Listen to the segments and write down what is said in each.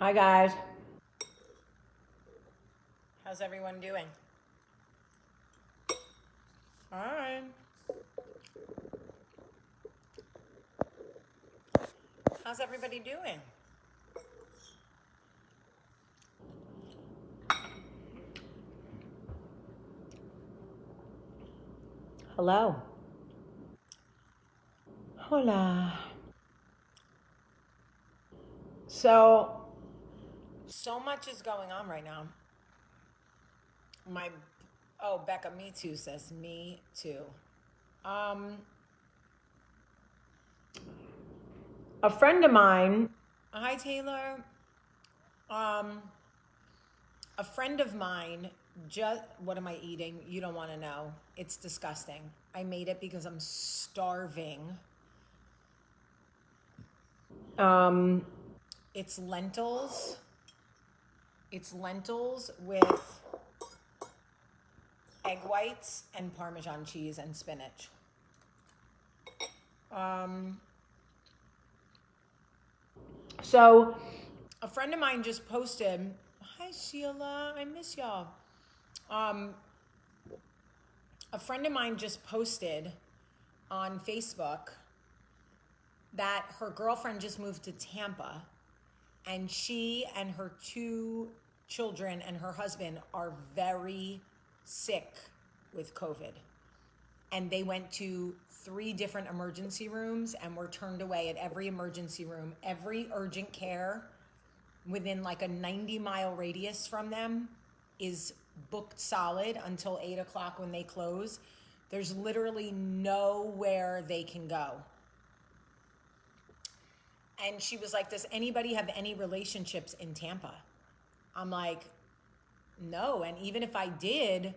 Hi guys. How's everyone doing? Hi. How's everybody doing? Hello. Hola. So much is going on right now. My Becca, me too says me too. Um a friend of mine, hi Taylor. Um a friend of mine just what am I eating? You don't want to know. It's disgusting. I made it because I'm starving. Um it's lentils. It's lentils with egg whites and Parmesan cheese and spinach. Um, so a friend of mine just posted, hi Sheila, I miss y'all. Um, a friend of mine just posted on Facebook that her girlfriend just moved to Tampa and she and her two children and her husband are very sick with COVID. And they went to 3 different emergency rooms and were turned away at every emergency room. Every urgent care within like a 90-mile radius from them is booked solid until 8 o'clock when they close. There's literally nowhere they can go. And she was like, does anybody have any relationships in Tampa? I'm like, no. And even if I did,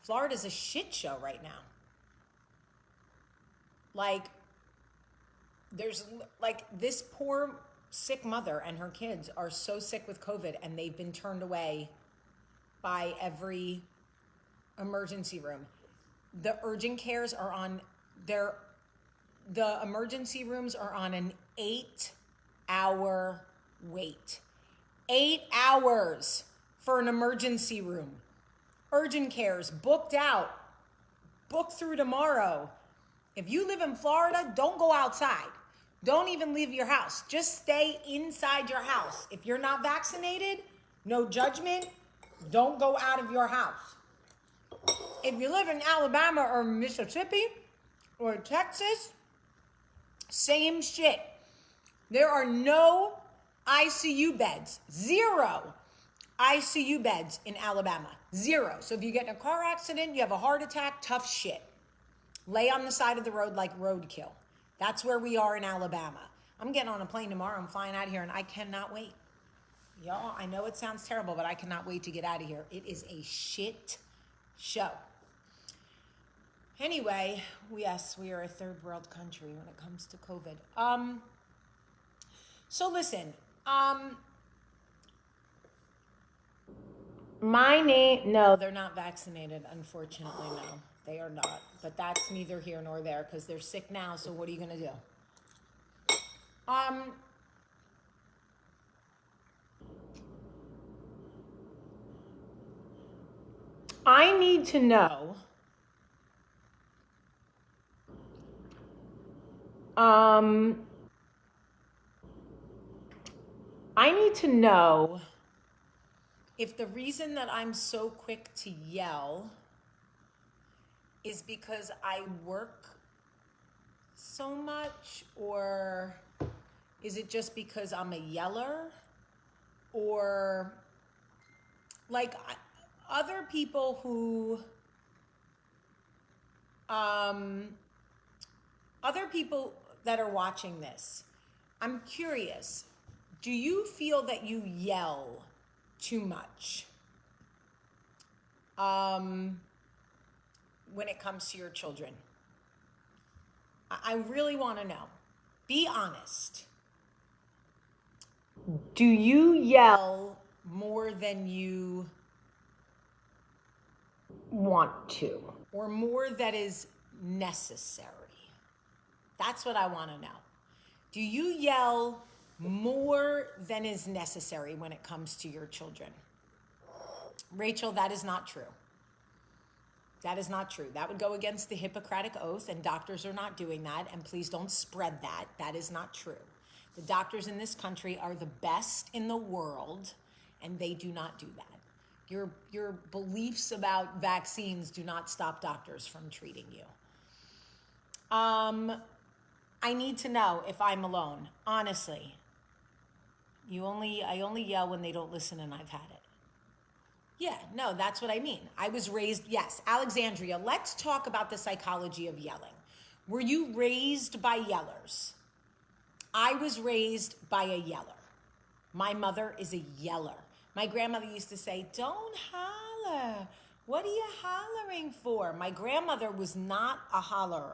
Florida's a shit show right now. Like, there's like this poor sick mother and her kids are so sick with COVID and they've been turned away by every emergency room. The urgent cares are on the emergency rooms are on an 8-hour wait. 8 hours for an emergency room. Urgent cares booked out, booked through tomorrow. If you live in Florida, don't go outside. Don't even leave your house. Just stay inside your house. If you're not vaccinated, no judgment, don't go out of your house. If you live in Alabama or Mississippi or Texas, same shit. There are no ICU beds. 0 ICU beds in Alabama. 0. So if you get in a car accident, you have a heart attack, tough shit. Lay on the side of the road like roadkill. That's where we are in Alabama. I'm getting on a plane tomorrow. I'm flying out of here and I cannot wait. Y'all, I know it sounds terrible, but I cannot wait to get out of here. It is a shit show. Anyway, yes, we are a third world country when it comes to COVID. So listen, no, they're not vaccinated, unfortunately, no. They are not. But that's neither here nor there because they're sick now, so what are you going to do? I need to know, I need to know if the reason that I'm so quick to yell is because I work so much, or is it just because I'm a yeller? Or like other people who other people that are watching this, I'm curious, do you feel that you yell too much when it comes to your children? I really want to know. Be honest. Do you yell more than you want to, or more that is necessary? That's what I want to know. Do you yell more than is necessary when it comes to your children. Rachel, that is not true. That is not true. That would go against the Hippocratic Oath, and doctors are not doing that, and please don't spread that. That is not true. The doctors in this country are the best in the world, and they do not do that. Your beliefs about vaccines do not stop doctors from treating you. I need to know if I'm alone. Honestly, I only yell when they don't listen, and I've had it. Yeah, no, that's what I mean. I was raised, yes. Alexandria, let's talk about the psychology of yelling. Were you raised by yellers? I was raised by a yeller. My mother is a yeller. My grandmother used to say, don't holler. What are you hollering for? My grandmother was not a holler.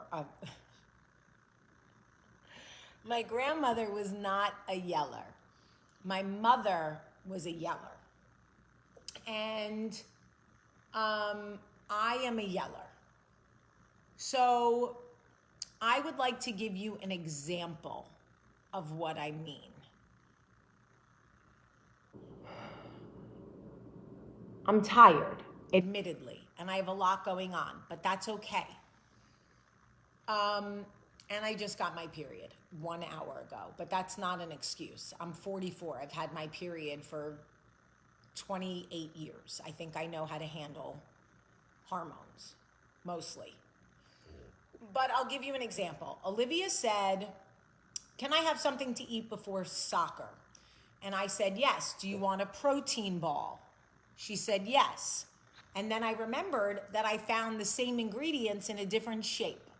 My grandmother was not a yeller. My mother was a yeller. And I am a yeller. So I would like to give you an example of what I mean. I'm tired, admittedly, and I have a lot going on, but that's okay. And I just got my period 1 hour ago, but that's not an excuse. I'm 44. I've had my period for 28 years. I think I know how to handle hormones, mostly. But I'll give you an example. Olivia said, can I have something to eat before soccer? And I said, yes. Do you want a protein ball? She said, yes. And then I remembered that I found the same ingredients in a different shape.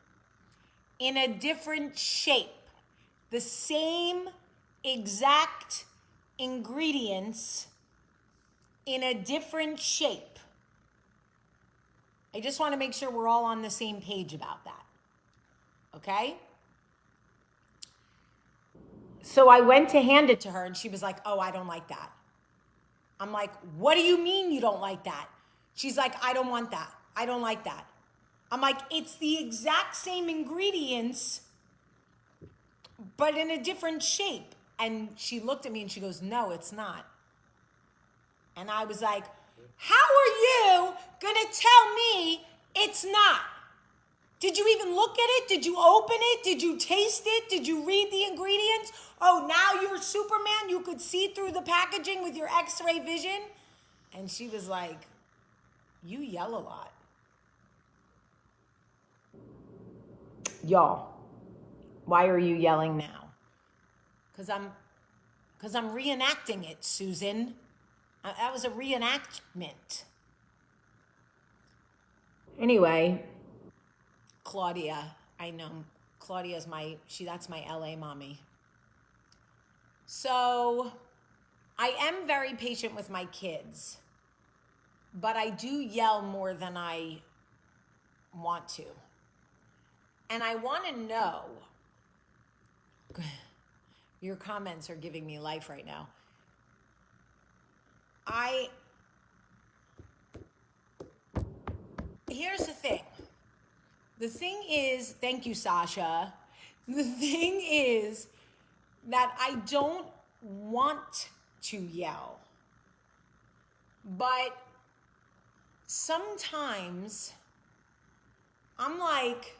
In a different shape. The same exact ingredients in a different shape. I just want to make sure we're all on the same page about that. Okay? So I went to hand it to her and she was like, oh, I don't like that. I'm like, what do you mean you don't like that? She's like, I don't want that. I don't like that. I'm like, it's the exact same ingredients, but in a different shape. And she looked at me and she goes, no, it's not. And I was like, how are you gonna tell me it's not? Did you even look at it? Did you open it? Did you taste it? Did you read the ingredients? Oh, now you're Superman? You could see through the packaging with your X-ray vision? And she was like, you yell a lot. Y'all, why are you yelling now? Because I'm reenacting it, Susan. That was a reenactment. Anyway, Claudia, I know. Claudia's that's my LA mommy. So I am very patient with my kids, but I do yell more than I want to. And I want to know, your comments are giving me life right now. Here's the thing. The thing is, thank you, Sasha. The thing is that I don't want to yell. But sometimes I'm like,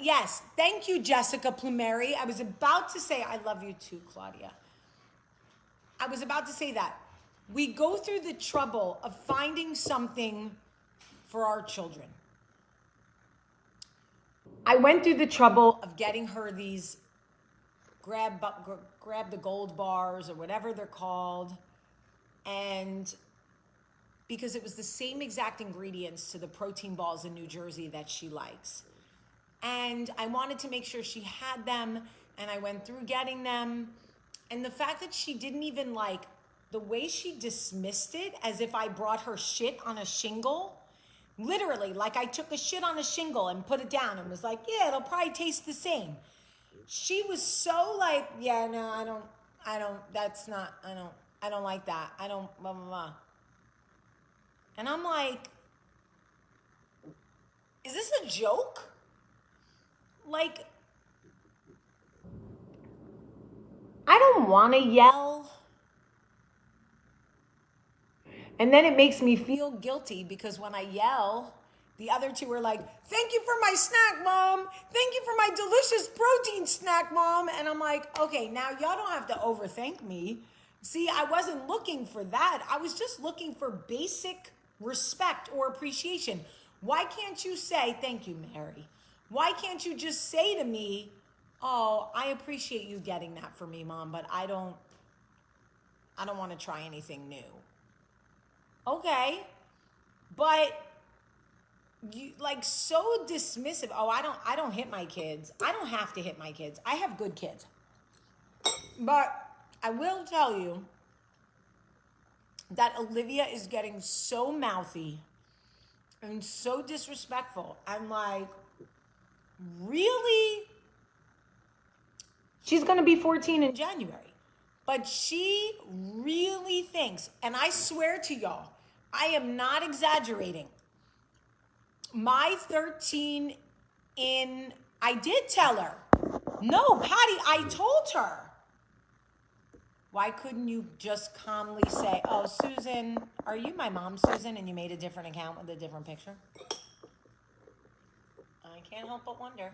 yes, thank you, Jessica Plumeri. I was about to say, I love you too, Claudia. I was about to say that. We go through the trouble of finding something for our children. I went through the trouble of getting her these grab the gold bars or whatever they're called. And because it was the same exact ingredients to the protein balls in New Jersey that she likes. And I wanted to make sure she had them, and I went through getting them. And the fact that she didn't even the way she dismissed it as if I brought her shit on a shingle, literally, like I took a shit on a shingle and put it down and was like, yeah, it'll probably taste the same. She was so like, yeah, no, I don't like that. I don't, blah, blah, blah. And I'm like, is this a joke? I don't want to yell. And then it makes me feel guilty because when I yell, the other two are like, thank you for my snack, Mom. Thank you for my delicious protein snack, Mom. And I'm like, okay, now y'all don't have to overthink me. See, I wasn't looking for that. I was just looking for basic respect or appreciation. Why can't you say, thank you, Mary? Why can't you just say to me, oh, I appreciate you getting that for me, Mom, but I don't want to try anything new. Okay, but you like so dismissive. Oh, I don't hit my kids. I don't have to hit my kids. I have good kids. But I will tell you that Olivia is getting so mouthy and so disrespectful. I'm like, really? She's going to be 14 in January. But she really thinks, and I swear to y'all, I am not exaggerating. My 13 I did tell her. No, Patty, I told her. Why couldn't you just calmly say, oh, Susan, are you my mom, Susan? And you made a different account with a different picture? I can't help but wonder.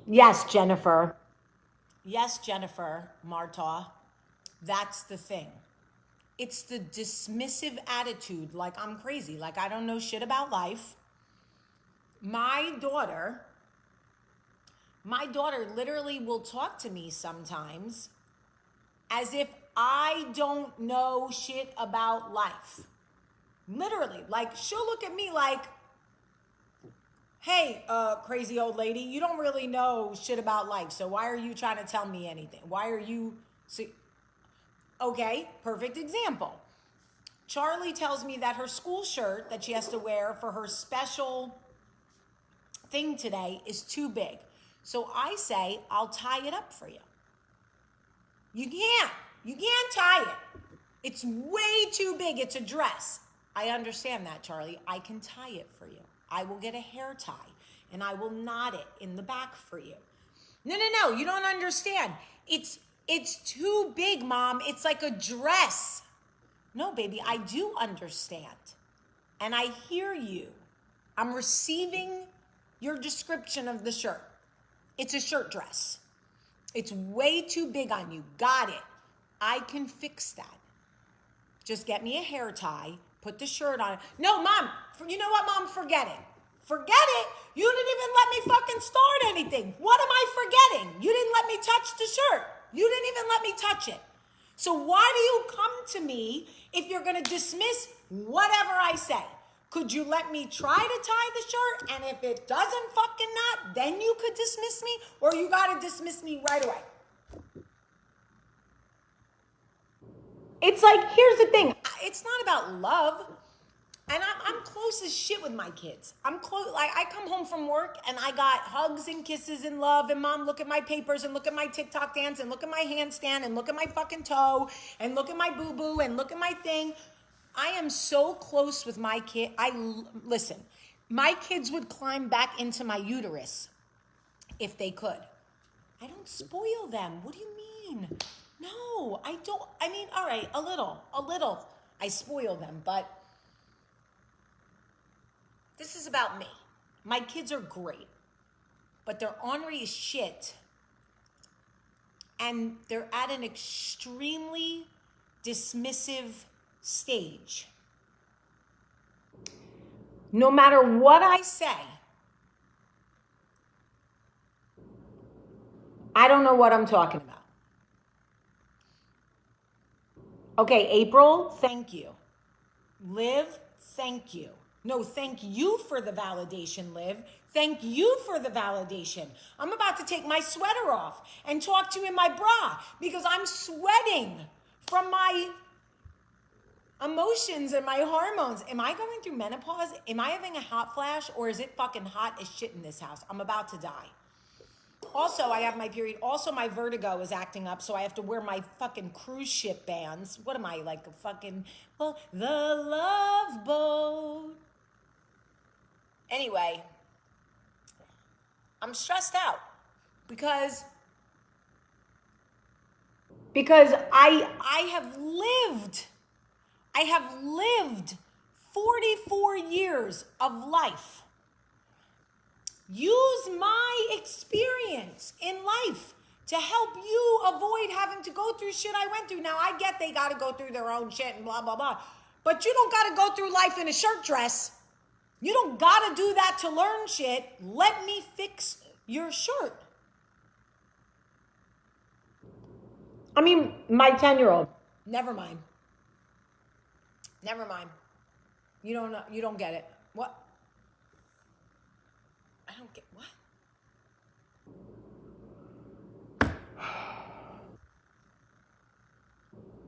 Yes, Jennifer. Yes, Jennifer, Marta. That's the thing. It's the dismissive attitude, like I'm crazy, like I don't know shit about life. My daughter literally will talk to me sometimes as if I don't know shit about life. Literally, like she'll look at me like, hey, crazy old lady, you don't really know shit about life, so why are you trying to tell me anything? Why are you... Okay, perfect example. Charlie tells me that her school shirt that she has to wear for her special thing today is too big. So I say, I'll tie it up for you. You can't tie it. It's way too big, it's a dress. I understand that, Charlie. I can tie it for you. I will get a hair tie and I will knot it in the back for you. No, you don't understand. It's too big, Mom. It's like a dress. No, baby, I do understand. And I hear you. I'm receiving your description of the shirt. It's a shirt dress. It's way too big on you. Got it. I can fix that. Just get me a hair tie, put the shirt on. No, Mom, you know what, Mom? Forget it. Forget it. You didn't even let me fucking start anything. What am I forgetting? You didn't let me touch the shirt. You didn't even let me touch it. So why do you come to me if you're going to dismiss whatever I say? Could you let me try to tie the shirt? And if it doesn't fucking knot, then you could dismiss me, or you got to dismiss me right away. It's like, here's the thing. It's not about love. And I'm close as shit with my kids. I'm close. Like I come home from work and I got hugs and kisses and love. And Mom, look at my papers and look at my TikTok dance and look at my handstand and look at my fucking toe and look at my boo-boo and look at my thing. I am so close with my kid. Listen, my kids would climb back into my uterus if they could. I don't spoil them. What do you mean? No, I don't. I mean, all right, a little. I spoil them, but this is about me. My kids are great, but they're ornery as shit. And they're at an extremely dismissive stage. No matter what I say, I don't know what I'm talking about. Okay, April, thank you. Liv, thank you. No, thank you for the validation, Liv. Thank you for the validation. I'm about to take my sweater off and talk to you in my bra because I'm sweating from my emotions and my hormones. Am I going through menopause? Am I having a hot flash, or is it fucking hot as shit in this house? I'm about to die. Also, I have my period. Also, my vertigo is acting up, so I have to wear my fucking cruise ship bands. What am I, like a fucking, well, the Love Boat. Anyway, I'm stressed out because I have lived 44 years of life. Use my experience in life to help you avoid having to go through shit I went through. Now, I get they got to go through their own shit and blah, blah, blah. But you don't got to go through life in a shirt dress. You don't got to do that to learn shit. Let me fix your shirt. I mean, my 10-year-old. Never mind. Never mind. You don't know. You don't get it. What? I don't get what?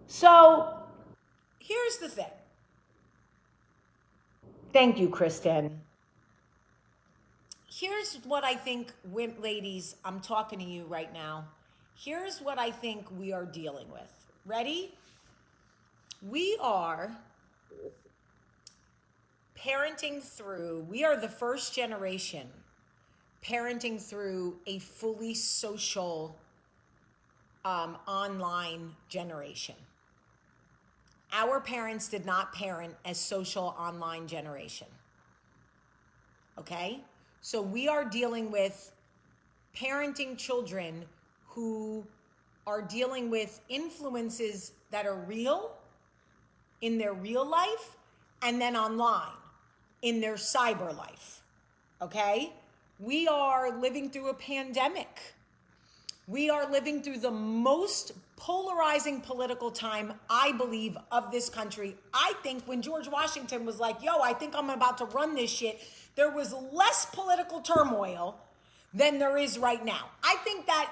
So, here's the thing. Thank you, Kristen. Here's what I think, ladies, I'm talking to you right now. Here's what I think we are dealing with. Ready? We are parenting through, we are the first generation parenting through a fully social online generation. Our parents did not parent as social online generation. Okay? So we are dealing with parenting children who are dealing with influences that are real in their real life and then online in their cyber life. Okay? We are living through a pandemic. We are living through the most polarizing political time, I believe, of this country. I think when George Washington was like, yo, I think I'm about to run this shit, there was less political turmoil than there is right now. I think that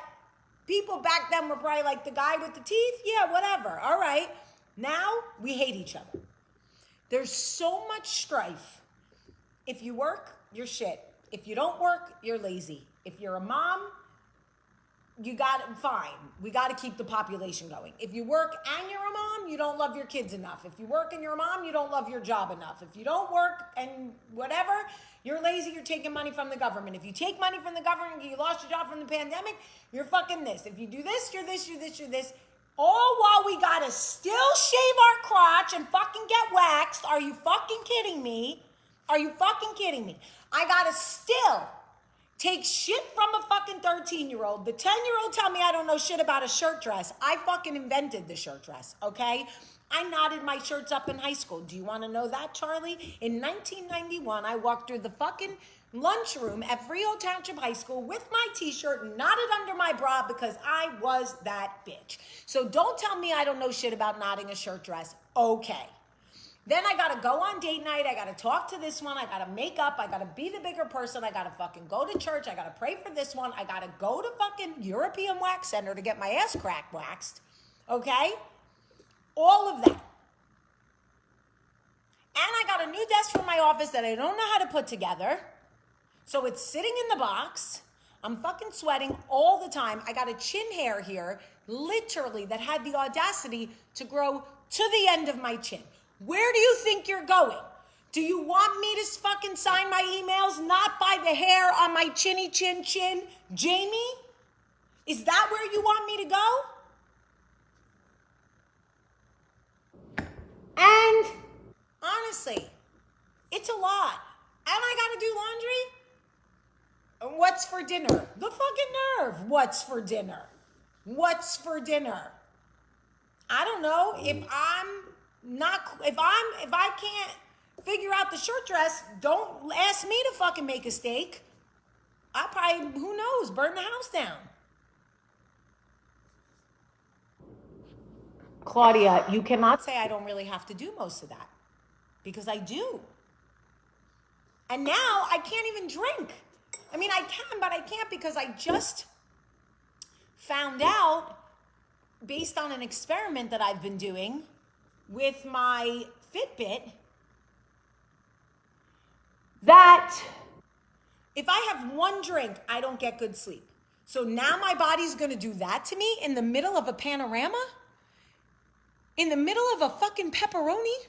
people back then were probably like, the guy with the teeth? Yeah, whatever. All right. Now we hate each other. There's so much strife. If you work, you're shit. If you don't work, you're lazy. If you're a mom, you got it fine. We got to keep the population going. If you work and you're a mom, you don't love your kids enough. If you work and you're a mom, you don't love your job enough. If you don't work and whatever, you're lazy, you're taking money from the government. If you take money from the government, you lost your job from the pandemic, you're fucking this. If you do this, you're this, you're this, you're this. All while we got to still shave our crotch and fucking get waxed. Are you fucking kidding me? Are you fucking kidding me? I got to still take shit from a fucking 13-year-old. The 10-year-old tell me I don't know shit about a shirt dress. I fucking invented the shirt dress, okay? I knotted my shirts up in high school. Do you want to know that, Charlie? In 1991, I walked through the fucking lunchroom at Frio Township High School with my t-shirt knotted under my bra because I was that bitch. So don't tell me I don't know shit about knotting a shirt dress. Okay. Then I got to go on date night. I got to talk to this one. I got to make up. I got to be the bigger person. I got to fucking go to church. I got to pray for this one. I got to go to fucking European Wax Center to get my ass crack waxed. Okay? All of that. And I got a new desk for my office that I don't know how to put together. So it's sitting in the box. I'm fucking sweating all the time. I got a chin hair here, literally, that had the audacity to grow to the end of my chin. Where do you think you're going? Do you want me to fucking sign my emails not by the hair on my chinny chin chin? Jaime? Is that where you want me to go? And honestly, it's a lot. And I gotta do laundry? What's for dinner? The fucking nerve. What's for dinner? What's for dinner? I don't know. If I can't figure out the shirt dress, don't ask me to fucking make a steak. I probably, who knows, burn the house down. Claudia, you cannot say I don't really have to do most of that, because I do. And now I can't even drink. I mean, I can, but I can't because I just found out, based on an experiment that I've been doing with my Fitbit, that if I have one drink, I don't get good sleep. So now my body's gonna do that to me in the middle of a panorama? In the middle of a fucking pepperoni?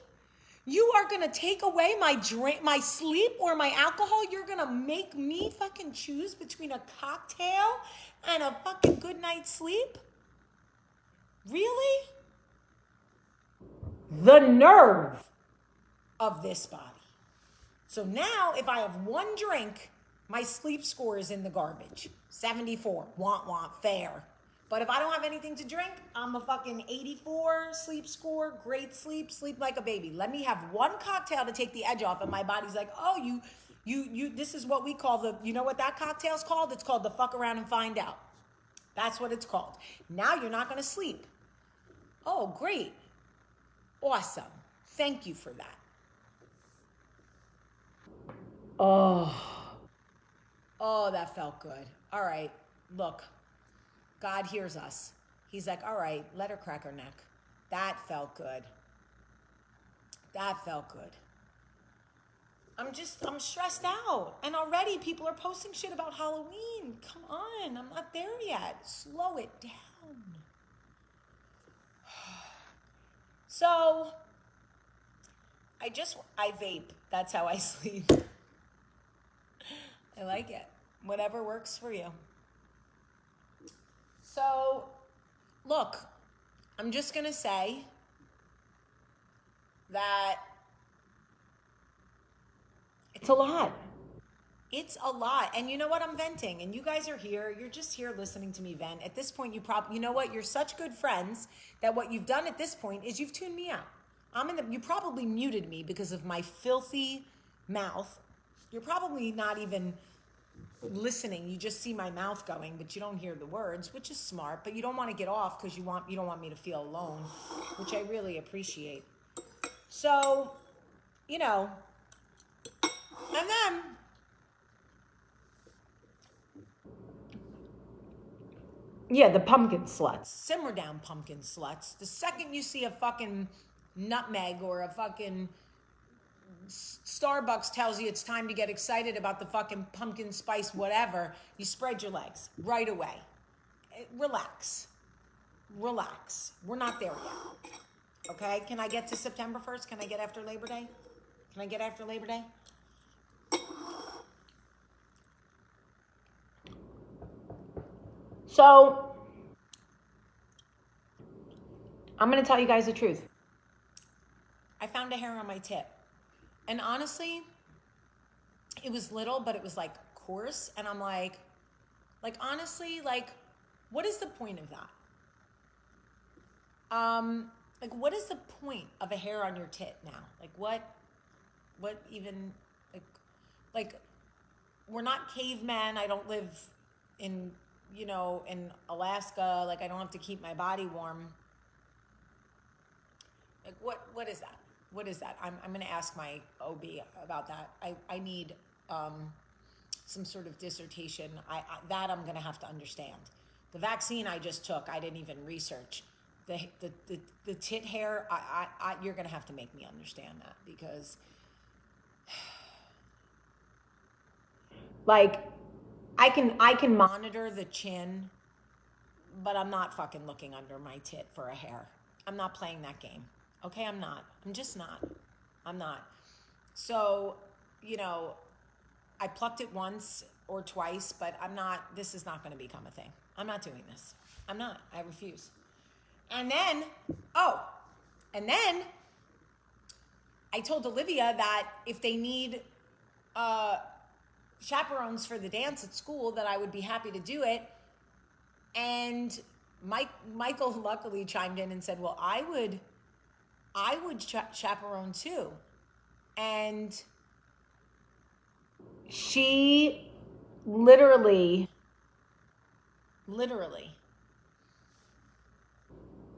You are gonna take away my drink, my sleep, or my alcohol. You're gonna make me fucking choose between a cocktail and a fucking good night's sleep? Really? The nerve of this body. So now, if I have one drink, my sleep score is in the garbage. 74. Want, fair. But if I don't have anything to drink, I'm a fucking 84 sleep score, great sleep like a baby. Let me have one cocktail to take the edge off, and my body's like, oh, you, this is what we call you know what that cocktail's called? It's called the fuck around and find out. That's what it's called. Now you're not gonna sleep. Oh, great. Awesome. Thank you for that. Oh, that felt good. All right, look, God hears us. He's like, all right, let her crack her neck. That felt good. That felt good. I'm stressed out. And already people are posting shit about Halloween. Come on, I'm not there yet. Slow it down. So, I vape. That's how I sleep. I like it. Whatever works for you. So, look, I'm just going to say that it's a lot. It's a lot. And you know what? I'm venting. And you guys are here. You're just here listening to me vent. At this point, you know what? You're such good friends that what you've done at this point is you've tuned me out. You probably muted me because of my filthy mouth. You're probably not even listening. You just see my mouth going, but you don't hear the words, which is smart. But you don't want to get off because you don't want me to feel alone, which I really appreciate. So, you know, and then yeah, the pumpkin sluts. Simmer down, pumpkin sluts. The second you see a fucking nutmeg or a fucking Starbucks tells you it's time to get excited about the fucking pumpkin spice whatever, you spread your legs right away. Relax. Relax. We're not there yet. Okay? Can I get to September 1st? Can I get after Labor Day? Can I get after Labor Day? So, I'm going to tell you guys the truth. I found a hair on my tip. And honestly, it was little, but it was like coarse. And I'm like honestly, like, what is the point of that? Like, what is the point of a hair on your tit now? Like, what even, like, we're not cavemen. I don't live in, in Alaska. Like, I don't have to keep my body warm. Like, what is that? What is that? I'm going to ask my OB about that. I need some sort of dissertation. That I'm going to have to understand. The vaccine I just took, I didn't even research. The tit hair, you're going to have to make me understand that because, like, I can monitor the chin, but I'm not fucking looking under my tit for a hair. I'm not playing that game. Okay, I'm not. I'm just not. I'm not. So, I plucked it once or twice, but this is not going to become a thing. I'm not doing this. I'm not. I refuse. And then I told Olivia that if they need chaperones for the dance at school, that I would be happy to do it. And Michael luckily chimed in and said, well, I would chaperone too. And she literally,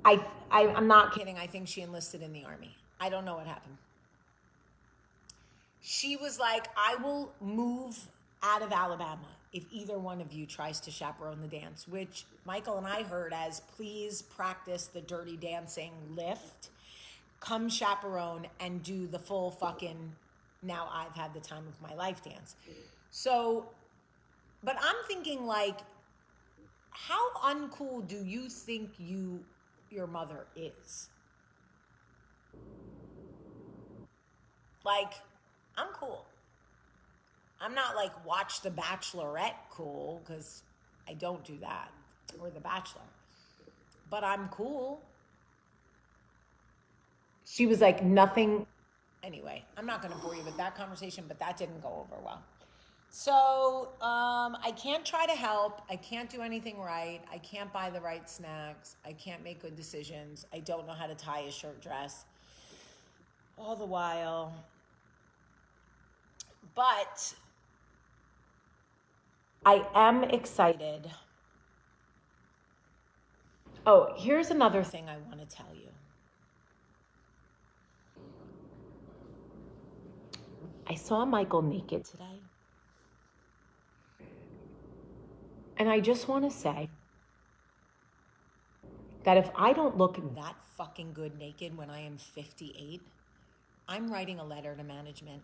I'm not kidding. I think she enlisted in the Army. I don't know what happened. She was like, I will move out of Alabama if either one of you tries to chaperone the dance, which Michael and I heard as, please practice the dirty dancing lift, come chaperone and do the full fucking, now I've had the time of my life dance. So, but I'm thinking, like, how uncool do you think your mother is? Like, I'm cool. I'm not like watch The Bachelorette cool, because I don't do that, or The Bachelor. But I'm cool. She was like, nothing. Anyway, I'm not going to bore you with that conversation, but that didn't go over well. So I can't try to help. I can't do anything right. I can't buy the right snacks. I can't make good decisions. I don't know how to tie a shirt dress. All the while. But I am excited. Oh, here's another thing I want to tell you. I saw Michael naked today. And I just want to say that if I don't look that fucking good naked when I am 58, I'm writing a letter to management.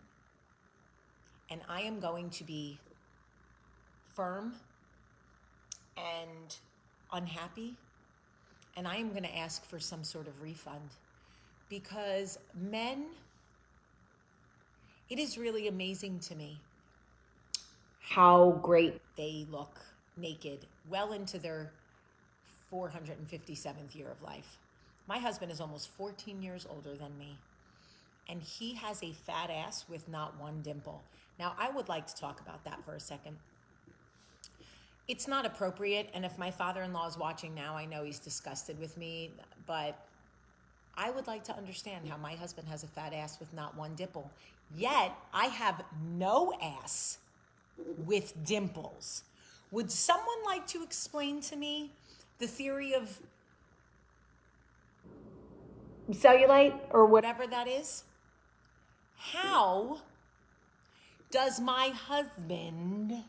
And I am going to be firm and unhappy. And I am going to ask for some sort of refund. Because men, it is really amazing to me how great they look naked well into their 457th year of life. My husband is almost 14 years older than me, and he has a fat ass with not one dimple. Now, I would like to talk about that for a second. It's not appropriate, and if my father-in-law is watching now, I know he's disgusted with me, but I would like to understand how my husband has a fat ass with not one dimple. Yet, I have no ass with dimples. Would someone like to explain to me the theory of cellulite or whatever that is? How does my husband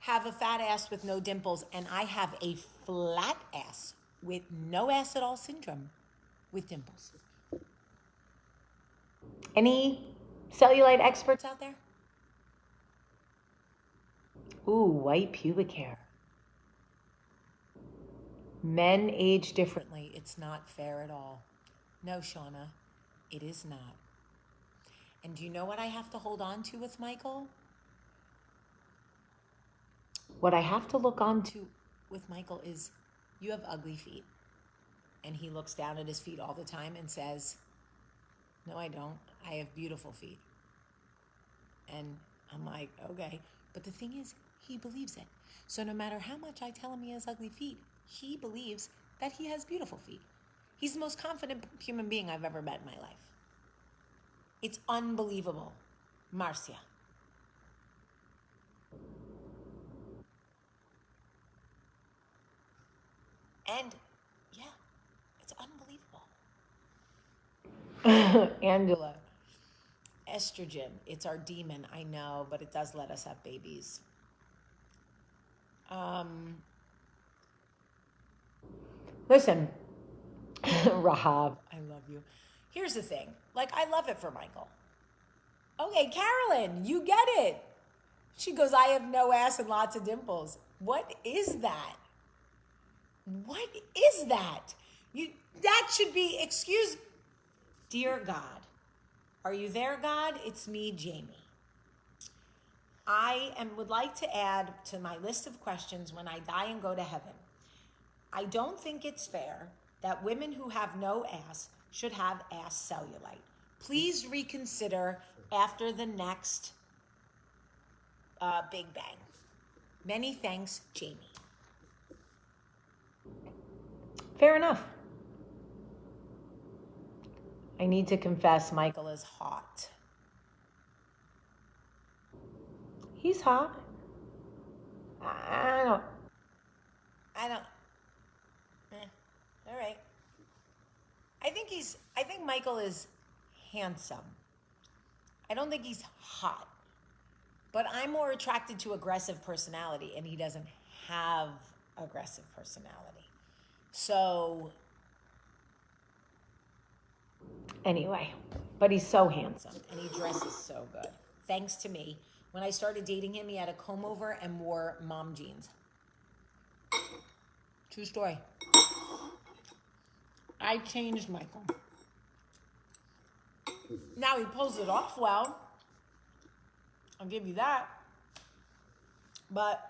have a fat ass with no dimples and I have a flat ass with no ass at all syndrome with dimples? Any cellulite experts out there? Ooh, white pubic hair. Men age differently. It's not fair at all. No, Shauna, it is not. And do you know what I have to hold on to with Michael? What I have to look on to with Michael is, you have ugly feet. And he looks down at his feet all the time and says, no, I don't. I have beautiful feet. And I'm like, okay. But the thing is, he believes it. So no matter how much I tell him he has ugly feet, he believes that he has beautiful feet. He's the most confident human being I've ever met in my life. It's unbelievable. Marcia. And yeah, it's unbelievable. Angela. Estrogen, it's our demon, I know, but it does let us have babies. Listen, Rahab, I love you. Here's the thing, like, I love it for Michael. Okay, Carolyn, you get it. She goes, I have no ass and lots of dimples. What is that? What is that? That should be, excuse, dear God. Are you there, God? It's me, Jaime. Would like to add to my list of questions when I die and go to heaven. I don't think it's fair that women who have no ass should have ass cellulite. Please reconsider after the next Big Bang. Many thanks, Jaime. Fair enough. I need to confess, Michael is hot. He's hot. I don't. All right. I think Michael is handsome. I don't think he's hot. But I'm more attracted to aggressive personality, and he doesn't have aggressive personality. So, anyway, but he's so handsome, and he dresses so good. Thanks to me. When I started dating him, he had a comb over and wore mom jeans. True story. I changed Michael. Now he pulls it off well. I'll give you that. But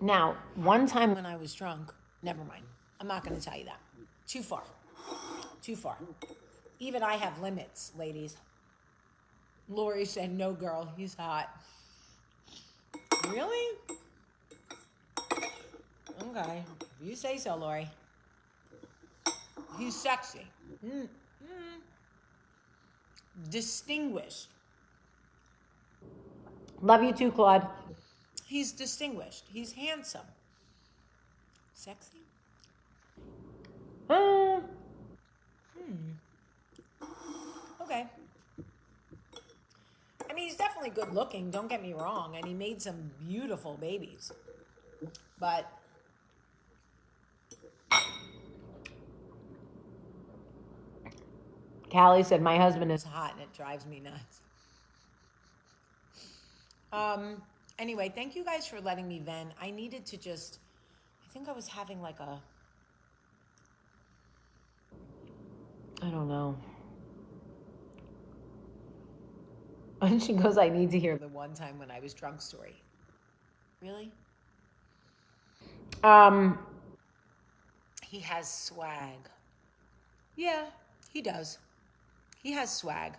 now, one time when I was drunk, never mind. I'm not going to tell you that. Too far. Too far. Even I have limits, ladies. Lori said, no, girl, he's hot. Really? Okay. If you say so, Lori. He's sexy. Distinguished. Love you too, Claude. He's distinguished. He's handsome. Sexy? Okay. I mean, he's definitely good looking, don't get me wrong, and he made some beautiful babies. But Callie said, my husband is hot and it drives me nuts. Anyway, thank you guys for letting me vent. I needed to just, I think I was having like a, I don't know. And she goes, I need to hear the one time when I was drunk story. Really? He has swag. Yeah, he does. He has swag.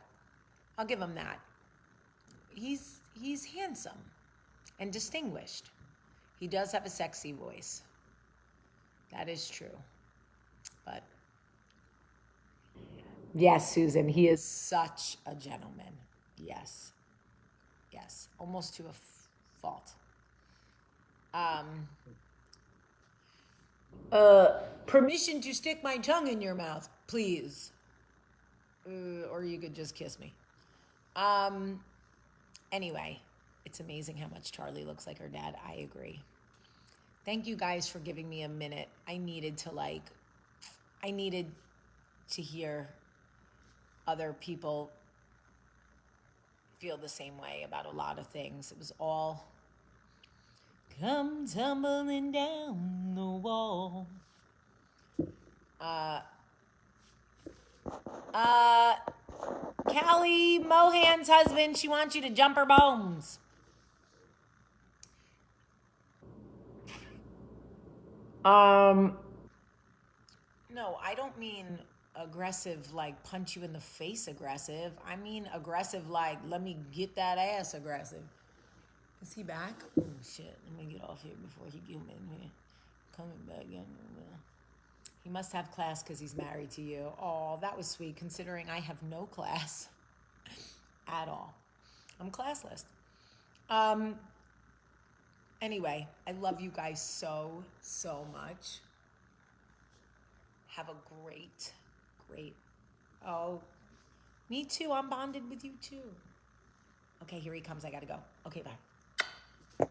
I'll give him that. He's handsome and distinguished. He does have a sexy voice. That is true. But yes, Susan, he is such a gentleman. Yes. Yes, almost to a fault. Permission to stick my tongue in your mouth, please. Or you could just kiss me. Anyway, it's amazing how much Charlie looks like her dad. I agree. Thank you guys for giving me a minute. I needed to hear other people feel the same way about a lot of things. It was all come tumbling down the wall. Callie Mohan's husband, she wants you to jump her bones. No, I don't mean aggressive like punch you in the face aggressive. I mean aggressive like let me get that ass aggressive. Is he back? Oh shit, let me get off here before he get in here. Coming back in. He must have class because he's married to you. Oh, that was sweet considering I have no class at all. I'm classless. Anyway, I love you guys so, so much. Have a great, oh, me too. I'm bonded with you too. Okay, here he comes. I gotta go. Okay, bye.